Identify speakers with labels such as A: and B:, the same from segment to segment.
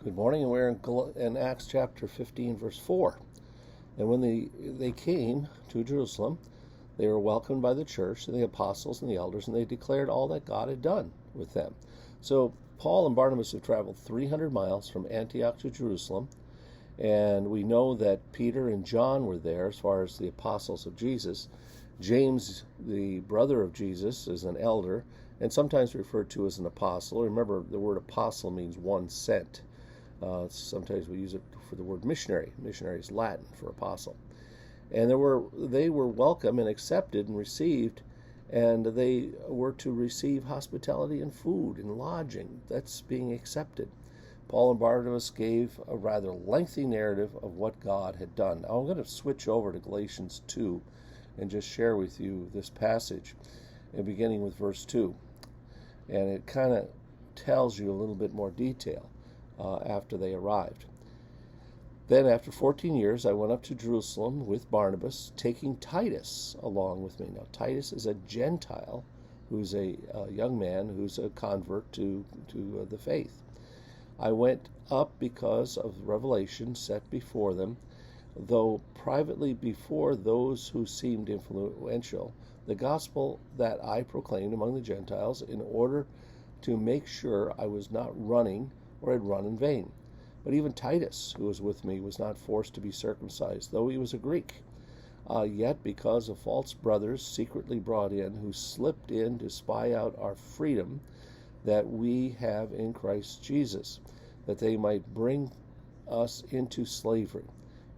A: Good morning, and we're in Acts chapter 15, verse 4. And when they came to Jerusalem, they were welcomed by the church and the apostles and the elders, and they declared all that God had done with them. So Paul and Barnabas have traveled 300 miles from Antioch to Jerusalem, and we know that Peter and John were there as far as the apostles of Jesus. James, the brother of Jesus, is an elder and sometimes referred to as an apostle. Remember, the word apostle means one sent. Sometimes we use it for the word missionary. Missionary is Latin for apostle. And they were welcome and accepted and received, and they were to receive hospitality and food and lodging. That's being accepted. Paul and Barnabas gave a rather lengthy narrative of what God had done. Now I'm going to switch over to Galatians 2 and just share with you this passage, beginning with verse 2. And it kind of tells you a little bit more detail. After they arrived. Then after 14 years, I went up to Jerusalem with Barnabas, taking Titus along with me. Now, Titus is a Gentile who's a young man who's a convert to the faith. I went up because of the revelation set before them, though privately before those who seemed influential, the gospel that I proclaimed among the Gentiles, in order to make sure I was not running or had run in vain. But even Titus, who was with me, was not forced to be circumcised, though he was a Greek. Yet because of false brothers secretly brought in, who slipped in to spy out our freedom that we have in Christ Jesus, that they might bring us into slavery.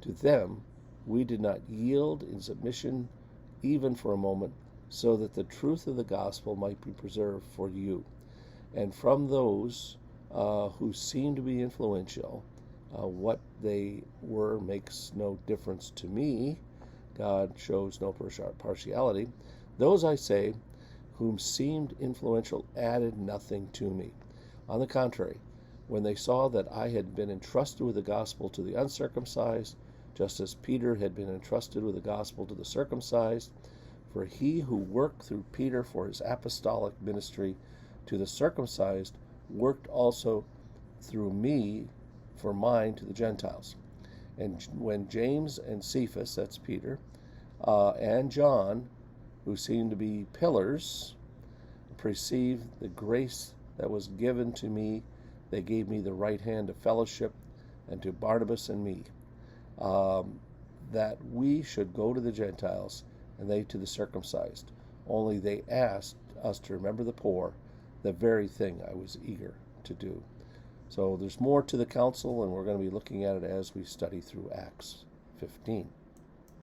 A: To them we did not yield in submission even for a moment, so that the truth of the gospel might be preserved for you. And from those who seem to be influential, what they were makes no difference to me. God shows no partiality. Those, I say, whom seemed influential added nothing to me. On the contrary, when they saw that I had been entrusted with the gospel to the uncircumcised, just as Peter had been entrusted with the gospel to the circumcised, for he who worked through Peter for his apostolic ministry to the circumcised worked also through me for mine to the Gentiles. And when James and Cephas, that's Peter, and John, who seemed to be pillars, perceived the grace that was given to me, they gave me the right hand of fellowship, and to Barnabas and me, that we should go to the Gentiles, and they to the circumcised. Only they asked us to remember the poor, the very thing I was eager to do. So there's more to the counsel, and we're going to be looking at it as we study through Acts 15.